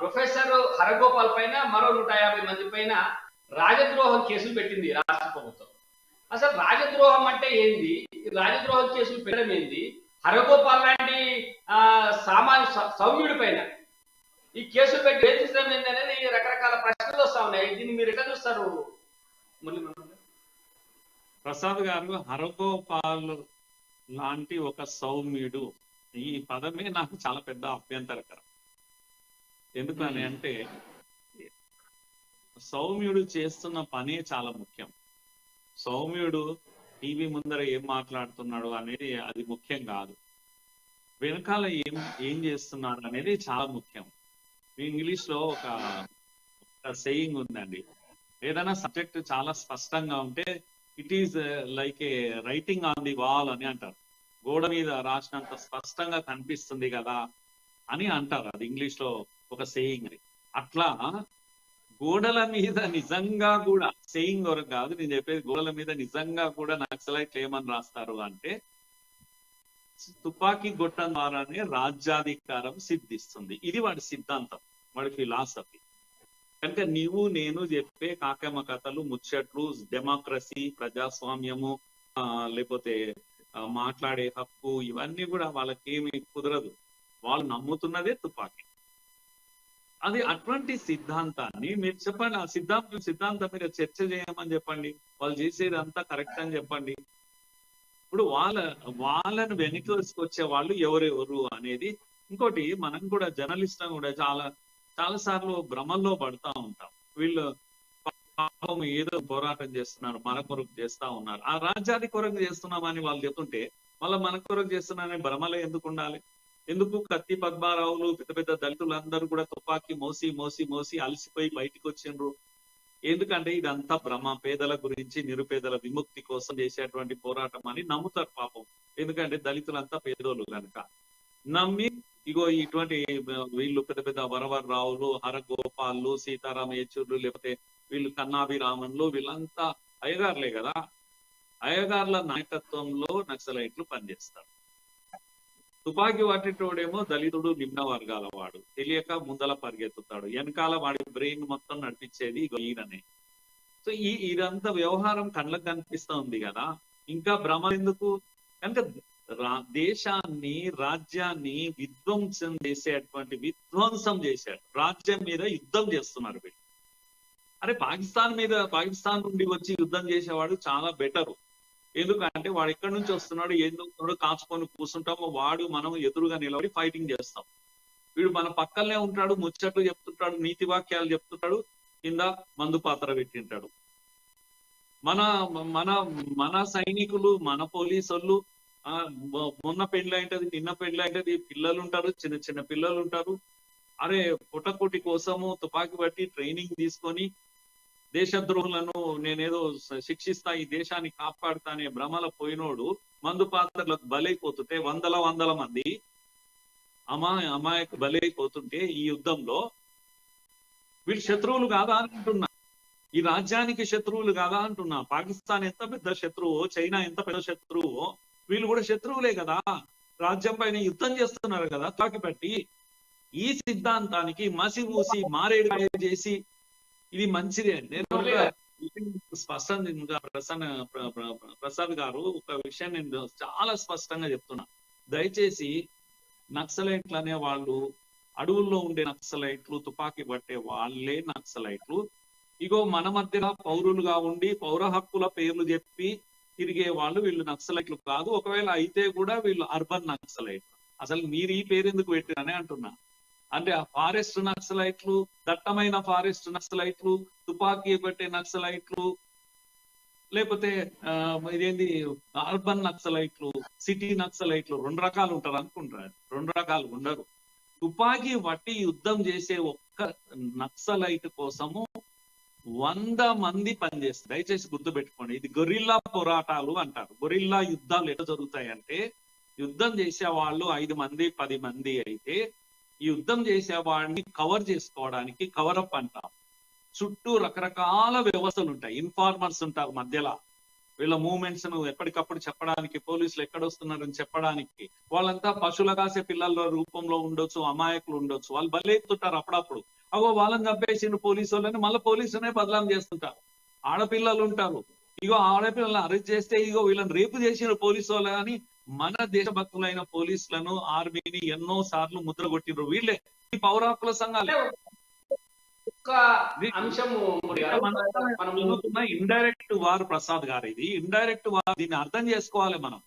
Professor Haragopal పైన మరో 150 మంది పైన రాజద్రోహం కేసులు పెట్టింది రాష్ట్ర ప్రభుత్వం. అసలు రాజద్రోహం అంటే ఏంది, రాజద్రోహం కేసులు పెట్టడం ఏంది, హరగోపాల్ లాంటి సామాన్య సౌమ్యుడి పైన ఈ కేసులు పెట్టి వేధించడం ఏంది అనేది రకరకాల ప్రశ్నలు వస్తా ఉన్నాయి. దీన్ని మీరు ఎట్లా చూస్తారు? ప్రసాద్ గారు, హరగోపాల్ లాంటి ఒక సౌమ్యుడు, ఈ పదమే నాకు చాలా పెద్ద అభ్యంతరకరం. ఎందుకని అంటే సౌమ్యుడు చేస్తున్న పనే చాలా ముఖ్యం. సౌమ్యుడు టీవీ ముందర ఏం మాట్లాడుతున్నాడు అనేది అది ముఖ్యం కాదు, వెనకాల ఏం చేస్తున్నాడు అనేది చాలా ముఖ్యం. ఇంగ్లీష్ లో ఒక సేయింగ్ ఉందండి, ఏదైనా సబ్జెక్ట్ చాలా స్పష్టంగా ఉంటే it is like A writing on the wall అని అంటారు. గోడ మీద రాసినంత స్పష్టంగా కనిపిస్తుంది కదా అని అంటారు. అది ఇంగ్లీష్ లో ఒక సేయింగ్. అట్లా గోడల మీద నిజంగా కూడా, సేయింగ్ వరకు కాదు నేను చెప్పేది, గోడల మీద నిజంగా కూడా నక్సలైట్లు ఏమని రాస్తారు అంటే తుపాకీ గొట్టం ద్వారానే రాజ్యాధికారం సిద్ధిస్తుంది. ఇది వాడి సిద్ధాంతం, వాడి ఫిలాసఫీ. కనుక నీవు నేను చెప్పే కాకమ్మ కథలు, ముచ్చట్లు, డెమోక్రసీ, ప్రజాస్వామ్యము, లేకపోతే మాట్లాడే హక్కు, ఇవన్నీ కూడా వాళ్ళకేమి కుదరదు. వాళ్ళు నమ్ముతున్నదే తుపాకీ. అది అటువంటి సిద్ధాంతాన్ని మీరు చెప్పండి, ఆ సిద్ధాంతం మీద చర్చ చేయమని చెప్పండి, వాళ్ళు చేసేది అంతా కరెక్ట్ అని చెప్పండి. ఇప్పుడు వాళ్ళని వెనక్కి వచ్చే వాళ్ళు ఎవరెవరు అనేది. ఇంకోటి, మనం కూడా జర్నలిస్ట్ కూడా చాలా సార్లు భ్రమల్లో పడుతూ ఉంటాం. వీళ్ళు ఏదో పోరాటం చేస్తున్నారు, మన కొరకు చేస్తా ఉన్నారు, ఆ రాజ్యాది కొరకు చేస్తున్నామని వాళ్ళు చెప్తుంటే మళ్ళీ మన కొరకు చేస్తున్నారని భ్రమలో ఎందుకు ఉండాలి? ఎందుకు కత్తి పద్మారావులు, పెద్ద పెద్ద దళితులందరూ కూడా తుపాకీ మోసి మోసి మోసి అలసిపోయి బయటికి వచ్చిండ్రు? ఎందుకంటే ఇదంతా భ్రమ, పేదల గురించి, నిరుపేదల విముక్తి కోసం చేసేటువంటి పోరాటం అని నమ్ముతారు పాపం. ఎందుకంటే దళితులంతా పేదోళ్ళు కనుక నమ్మి, ఇగో ఇటువంటి వీళ్ళు పెద్ద పెద్ద వరవర్రావులు, హరగోపాల్లు, సీతారామ యేచూర్లు, లేకపోతే వీళ్ళు కన్నాభిరామన్లు, వీళ్ళంతా అయ్యగారులే కదా. అయ్యగారుల నాయకత్వంలో నక్సలైట్లు పనిచేస్తారు. తుపాకీ పట్టేటోడేమో దళితుడు, నిమ్న వర్గాల వాడు, తెలియక ముందల పరిగెత్తుతాడు, వెనకాల వాడి బ్రెయిన్ మొత్తం నడిపించేది ఈయననే. సో ఇదంతా వ్యవహారం కళ్ళకు కనిపిస్తా ఉంది కదా, ఇంకా భ్రమ ఎందుకు? కనుక దేశాన్ని, రాజ్యాన్ని విధ్వంసం చేశాడు. రాజ్యం మీద యుద్ధం చేస్తున్నారు వీళ్ళు. అరే పాకిస్తాన్ నుండి వచ్చి యుద్ధం చేసేవాడు చాలా బెటరు. ఎందుకంటే వాడు ఎక్కడి నుంచి వస్తున్నాడు, ఏం వస్తున్నాడో కాచుకొని కూర్చుంటామో, వాడు మనం ఎదురుగా నిలబడి ఫైటింగ్ చేస్తాం. వీడు మన పక్కనే ఉంటాడు, ముచ్చట్లు చెప్తుంటాడు, నీతి వాక్యాలు చెప్తుంటాడు, కింద మందు పాత్ర పెట్టింటాడు. మన సైనికులు, మన పోలీసు మొన్న పెళ్ళైంటది, నిన్న పెళ్ళైంటది, పిల్లలు ఉంటారు, చిన్న చిన్న పిల్లలు ఉంటారు. అరే పుట్టకోటి కోసము తుపాకీ బట్టి ట్రైనింగ్ తీసుకొని దేశద్రోహులను నేనేదో శిక్షిస్తా, ఈ దేశాన్ని కాపాడుతా అనే భ్రమల పోయినోడు మందు పాత్రలకు బలైపోతుంటే, వందల మంది అమాయకు బలైపోతుంటే ఈ యుద్ధంలో వీళ్ళు శత్రువులు కాదా అంటున్నా, ఈ రాజ్యానికి శత్రువులు కాదా అంటున్నా. పాకిస్తాన్ ఎంత పెద్ద శత్రువో, చైనా ఎంత పెద్ద శత్రువో, వీళ్ళు కూడా శత్రువులే కదా. రాజ్యం పైన యుద్ధం చేస్తున్నారు కదా తాకి పెట్టి. ఈ సిద్ధాంతానికి మసి ఊసి మారేడు చేసి ఇది మంచిదే. నేను స్పష్టంగా ప్రసాద్ గారు ఒక విషయం నేను చాలా స్పష్టంగా చెప్తున్నా, దయచేసి నక్సలైట్లు అనే వాళ్ళు అడవుల్లో ఉండే నక్సలైట్లు, తుపాకీ పట్టే వాళ్ళే నక్సలైట్లు. ఇగో మన మధ్యలో పౌరులుగా ఉండి పౌర హక్కుల పేర్లు చెప్పి తిరిగే వాళ్ళు వీళ్ళు నక్సలైట్లు కాదు. ఒకవేళ అయితే కూడా వీళ్ళు అర్బన్ నక్సలైట్లు. అసలు మీరు ఈ పేరు ఎందుకు పెట్టిరనే అంటున్నా. అంటే ఆ ఫారెస్ట్ నక్సలైట్లు, దట్టమైన ఫారెస్ట్ నక్సలైట్లు, తుపాకీ పెట్టే నక్సలైట్లు, లేకపోతే ఇదేంది అర్బన్ నక్సలైట్లు, సిటీ నక్సలైట్లు, 2 రకాలు ఉంటారు అనుకుంటారు. 2 రకాలు ఉండరు. తుపాకీ పట్టి యుద్ధం చేసే ఒక్క నక్సలైట్ కోసము 100 మంది పనిచేస్తారు. దయచేసి గుర్తుపెట్టుకోండి, ఇది గొరిల్లా పోరాటాలు అంటారు. గొరిల్లా యుద్ధాలు ఎట్లా జరుగుతాయంటే, యుద్ధం చేసే వాళ్ళు 5 మంది 10 మంది అయితే, ఈ యుద్ధం చేసే వాడిని కవర్ చేసుకోవడానికి కవరప్ అంటారు. చుట్టూ రకరకాల వ్యవస్థలు ఉంటాయి, ఇన్ఫార్మర్స్ ఉంటారు మధ్యలో. వీళ్ళ మూవ్మెంట్స్ ను ఎప్పటికప్పుడు చెప్పడానికి, పోలీసులు ఎక్కడొస్తున్నారని చెప్పడానికి. వాళ్ళంతా పశువుల కాసే పిల్లల రూపంలో ఉండొచ్చు, అమాయకులు ఉండొచ్చు, వాళ్ళు బలెత్తుంటారు అప్పుడప్పుడు. అగో వాళ్ళని చంపేసిన పోలీసు వాళ్ళని మళ్ళీ పోలీసులనే బదలాం చేస్తుంటారు. ఆడపిల్లలు ఉంటారు, ఇగో ఆడపిల్లలను అరెస్ట్ చేస్తే ఇగో వీళ్ళని రేపు చేసిన పోలీసు వాళ్ళు అని మన దేశభక్తులైన పోలీసులను, ఆర్మీని ఎన్నో సార్లు ముద్ర కొట్టిండ్రు వీళ్ళే, ఈ పౌర హక్కుల సంఘాలే. ఒక అంశము ఇండైరెక్ట్ వార్ ప్రసాద్ గారు, ఇది ఇండైరెక్ట్ వార్. దీన్ని అర్థం చేసుకోవాలి మనం.